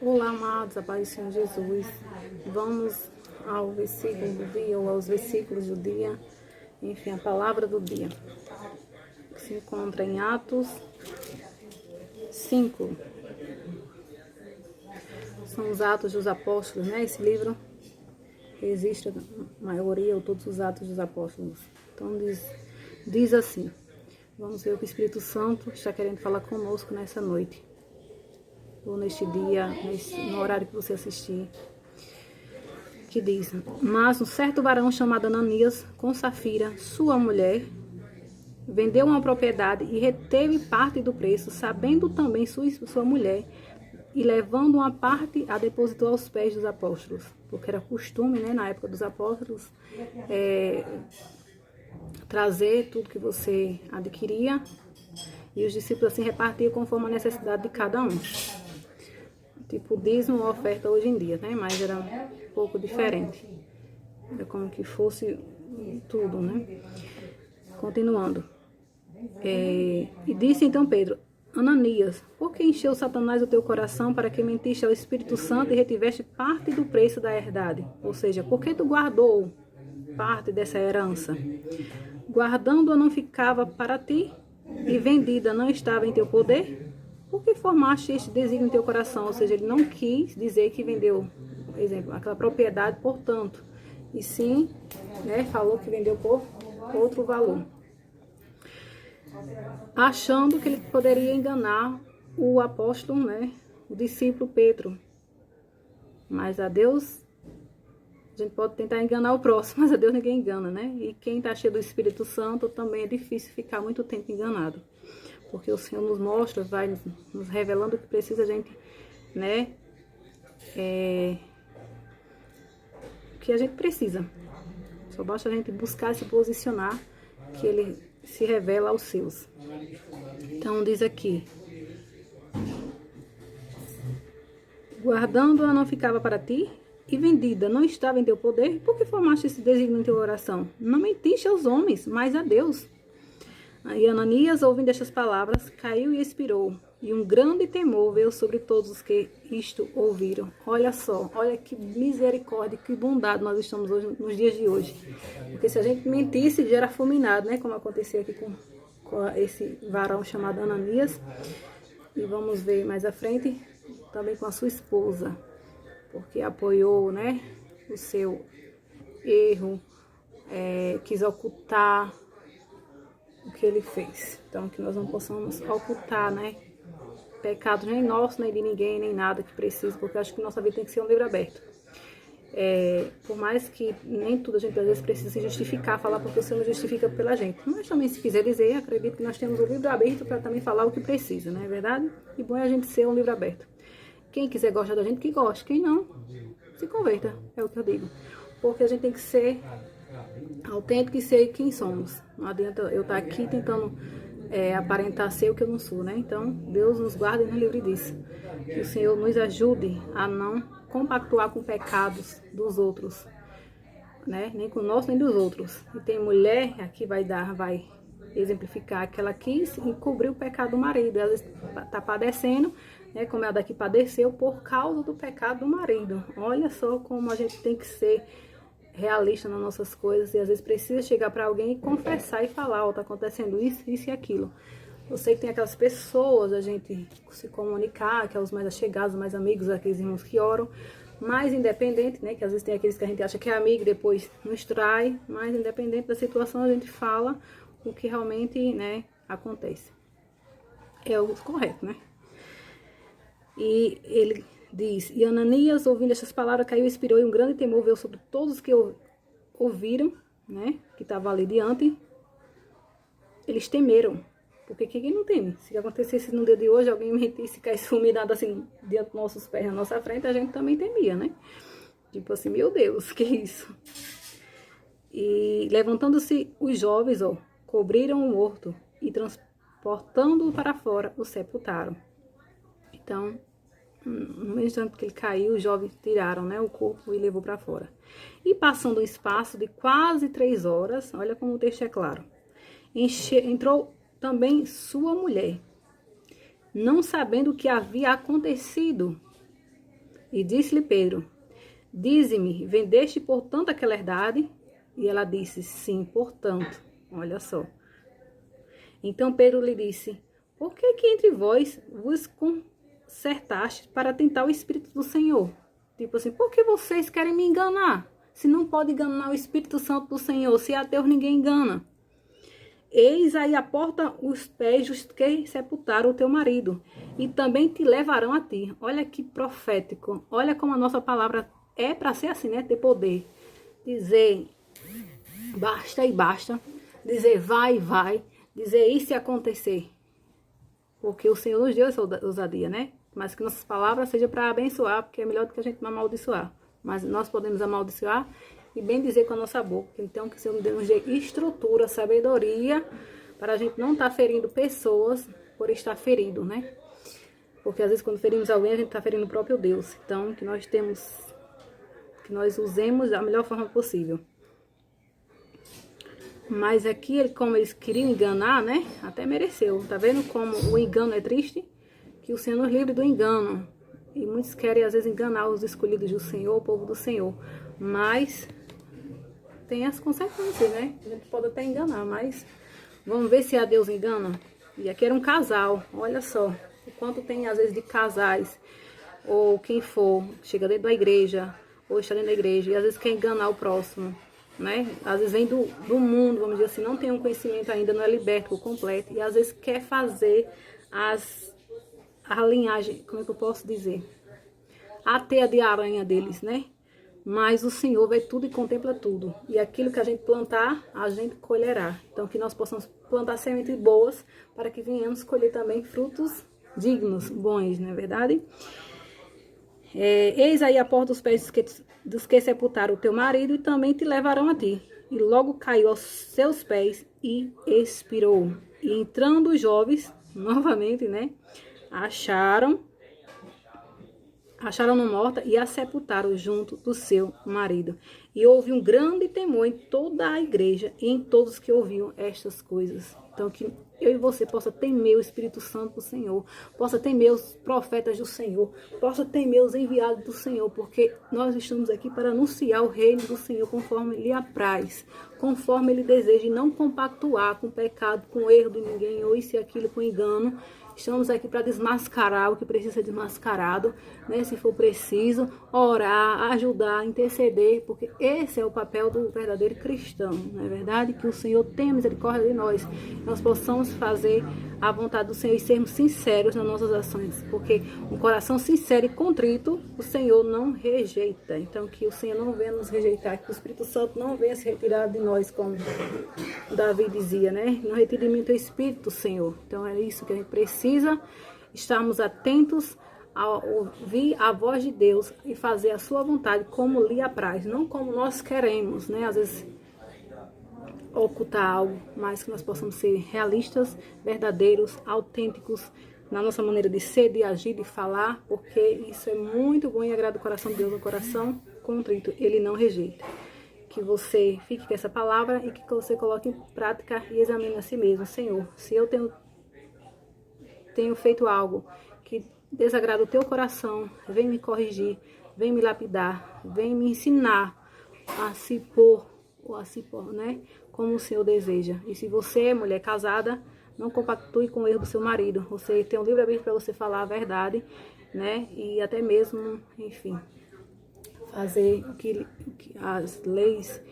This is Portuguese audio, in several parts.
Olá, amados, a paz do Senhor Jesus. Vamos ao versículo do dia, ou aos versículos do dia, enfim, a palavra do dia, que se encontra em Atos 5. São os Atos dos Apóstolos, né? Esse livro existe a maioria ou todos os Atos dos Apóstolos. Então diz assim, vamos ver o que o Espírito Santo está querendo falar conosco nessa noite. Ou neste dia, no horário que você assistir, que diz: mas um certo varão chamado Ananias, com Safira, sua mulher, vendeu uma propriedade e reteve parte do preço, sabendo também sua mulher, e levando uma parte, a depositou aos pés dos apóstolos, porque era costume, né, na época dos apóstolos, trazer tudo que você adquiria, e os discípulos assim repartiam conforme a necessidade de cada um. Tipo dízimo ou oferta hoje em dia, né? Mas era um pouco diferente. Era como que fosse tudo, né? Continuando. E disse então Pedro: Ananias, por que encheu Satanás o teu coração para que mentiste ao Espírito Santo e retiveste parte do preço da herdade? Ou seja, por que tu guardou parte dessa herança? Guardando-a não ficava para ti e vendida não estava em teu poder? Por que formaste este desígnio em teu coração? Ou seja, ele não quis dizer que vendeu, por exemplo, aquela propriedade por tanto, e sim, né, falou que vendeu por outro valor, achando que ele poderia enganar o apóstolo, né, o discípulo Pedro. Mas a Deus, a gente pode tentar enganar o próximo, mas a Deus ninguém engana, né? E quem está cheio do Espírito Santo também é difícil ficar muito tempo enganado. Porque o Senhor nos mostra, vai nos revelando o que precisa a gente, né? O que a gente precisa. Só basta a gente buscar se posicionar, que Ele se revela aos seus. Então diz aqui: guardando-a não ficava para ti, e vendida não estava em teu poder, por que formaste esse desígnio em teu coração? Não mentiste aos homens, mas a Deus. E Ananias, ouvindo estas palavras, caiu e expirou, e um grande temor veio sobre todos os que isto ouviram. Olha só, olha que misericórdia, que bondade nós estamos hoje, nos dias de hoje. Porque se a gente mentisse, já era fulminado, né? Como aconteceu aqui com esse varão chamado Ananias. E vamos ver mais à frente, também com a sua esposa, porque apoiou, né, o seu erro, quis ocultar o que ele fez. Então, que nós não possamos ocultar, né, pecados nem nossos, nem de ninguém, nem nada que precise, porque eu acho que nossa vida tem que ser um livro aberto. Por mais que nem tudo a gente às vezes precisa se justificar, falar porque o Senhor nos justifica pela gente. Mas também, se quiser dizer, acredito que nós temos o livro aberto para também falar o que precisa, não é verdade? E bom é a gente ser um livro aberto. Quem quiser gostar da gente, que goste. Quem não, se converta, é o que eu digo. Porque a gente tem que ser autêntico e ser quem somos. Não adianta eu estar aqui tentando aparentar ser o que eu não sou, né? Então, Deus nos guarde e nos livre disso. Que o Senhor nos ajude a não compactuar com pecados dos outros, né? Nem com o nosso, nem dos outros. E tem mulher, aqui vai exemplificar que ela quis encobrir o pecado do marido. Às vezes está padecendo, né? Como ela daqui padeceu por causa do pecado do marido. Olha só como a gente tem que ser realista nas nossas coisas, e às vezes precisa chegar para alguém e confessar e falar: ó, tá acontecendo isso, isso e aquilo. Eu sei que tem aquelas pessoas, a gente se comunicar, que é os mais allegados, os mais amigos, aqueles irmãos que oram, mas independente, né, que às vezes tem aqueles que a gente acha que é amigo e depois nos trai, mas independente da situação a gente fala o que realmente, né, acontece. É o correto, né? E ele diz: e Ananias, ouvindo estas palavras, caiu e expirou, e um grande temor veio sobre todos os que ouviram, né, que estavam ali diante. Eles temeram, porque quem não teme? Se acontecesse no dia de hoje, alguém mentisse, caísse fulminado assim, diante dos nossos pés, na nossa frente, a gente também temia, né? Tipo assim, meu Deus, que isso? E levantando-se os jovens, ó, cobriram o morto, e transportando-o para fora, o sepultaram. Então, no mesmo tempo que ele caiu, os jovens tiraram, né, o corpo e levou para fora. E passando um espaço de quase 3 horas, olha como o texto é claro, entrou também sua mulher, não sabendo o que havia acontecido. E disse-lhe Pedro: dize-me, vendeste portanto aquela herdade? E ela disse: sim, portanto. Olha só. Então Pedro lhe disse: por que entre vós vos concertaste para tentar o Espírito do Senhor? Tipo assim, por que vocês querem me enganar? Se não pode enganar o Espírito Santo do Senhor, se a Deus ninguém engana. Eis aí a porta os pés dos que sepultaram o teu marido, e também te levarão a ti. Olha que profético. Olha como a nossa palavra é para ser assim, né? Ter poder. Dizer basta e basta. Dizer vai e vai. Dizer isso e acontecer. Porque o Senhor nos deu essa ousadia, né? Mas que nossas palavras sejam para abençoar, porque é melhor do que a gente amaldiçoar. Mas nós podemos amaldiçoar e bem dizer com a nossa boca. Então, que o Senhor nos dê estrutura, sabedoria, para a gente não estar ferindo pessoas por estar ferido, né? Porque às vezes quando ferimos alguém, a gente está ferindo o próprio Deus. Então, que nós usemos da melhor forma possível. Mas aqui, como eles queriam enganar, né? Até mereceu. Tá vendo como o engano é triste? Que o Senhor nos livre do engano. E muitos querem, às vezes, enganar os escolhidos do Senhor, o povo do Senhor. Mas tem as consequências, né? A gente pode até enganar, mas vamos ver se a Deus engana. E aqui era um casal, olha só. O quanto tem, às vezes, de casais, ou quem for, chega dentro da igreja, ou está dentro da igreja, e às vezes quer enganar o próximo, né? Às vezes vem do mundo, vamos dizer assim, não tem um conhecimento ainda, não é liberto por completo, e às vezes quer fazer a linhagem, como é que eu posso dizer? A teia de aranha deles, né? Mas o Senhor vê tudo e contempla tudo. E aquilo que a gente plantar, a gente colherá. Então, que nós possamos plantar sementes boas, para que venhamos colher também frutos dignos, bons, não é verdade? Eis aí a porta dos pés dos que sepultaram o teu marido, e também te levarão a ti. E logo caiu aos seus pés e expirou. E entrando os jovens, novamente, né? Acharam-no morta e a sepultaram junto do seu marido. E houve um grande temor em toda a igreja e em todos que ouviam estas coisas. Então, que eu e você possa temer o Espírito Santo do Senhor, possa temer os profetas do Senhor, possa temer os enviados do Senhor, porque nós estamos aqui para anunciar o reino do Senhor conforme lhe apraz, conforme ele deseja, e não compactuar com o pecado, com o erro de ninguém, ou isso e aquilo, com engano. Estamos aqui para desmascarar o que precisa ser desmascarado, né? Se for preciso, orar, ajudar, interceder, porque esse é o papel do verdadeiro cristão, não é verdade? Que o Senhor tenha misericórdia de nós possamos fazer a vontade do Senhor e sermos sinceros nas nossas ações, porque um coração sincero e contrito, o Senhor não rejeita. Então, que o Senhor não venha nos rejeitar, que o Espírito Santo não venha se retirar de nós, como Davi dizia, né? Não retire de mim o teu Espírito, Senhor. Então, é isso que a gente precisa, estarmos atentos a ouvir a voz de Deus e fazer a sua vontade como lhe apraz, não como nós queremos, né? Às vezes ocultar algo, mas que nós possamos ser realistas, verdadeiros, autênticos na nossa maneira de ser, de agir, de falar, porque isso é muito bom e agrada o coração de Deus. O coração contrito, ele não rejeita. Que você fique com essa palavra e que você coloque em prática e examine a si mesmo. Senhor, se eu tenho feito algo que desagrada o teu coração, vem me corrigir, vem me lapidar, vem me ensinar a se pôr, né? Como o Senhor deseja. E se você é mulher casada, não compactue com o erro do seu marido. Você tem um livre-arbítrio para você falar a verdade, né? E até mesmo, enfim, fazer o que as leis,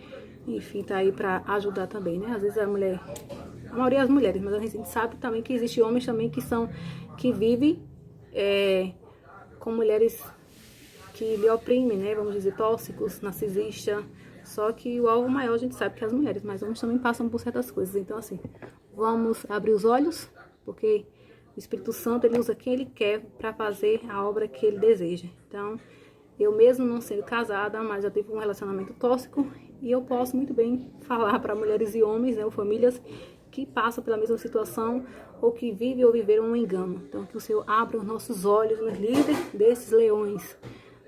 enfim, tá aí para ajudar também, né? Às vezes a maioria das mulheres, mas a gente sabe também que existem homens também que vivem com mulheres que lhe oprimem, né? Vamos dizer, tóxicos, narcisistas. Só que o alvo maior a gente sabe que é as mulheres, mas homens também passam por certas coisas. Então, assim, vamos abrir os olhos, porque o Espírito Santo, ele usa quem ele quer para fazer a obra que ele deseja. Então, eu mesmo não sendo casada, mas já tive um relacionamento tóxico, e eu posso muito bem falar para mulheres e homens, né, ou famílias que passam pela mesma situação, ou que vivem ou viveram um engano. Então, que o Senhor abra os nossos olhos, nos livre desses leões,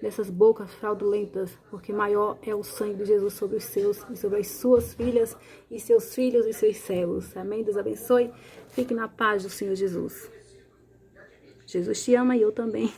dessas bocas fraudulentas, porque maior é o sangue de Jesus sobre os seus e sobre as suas filhas e seus filhos e seus servos. Amém? Deus abençoe. Fique na paz do Senhor Jesus. Jesus te ama e eu também.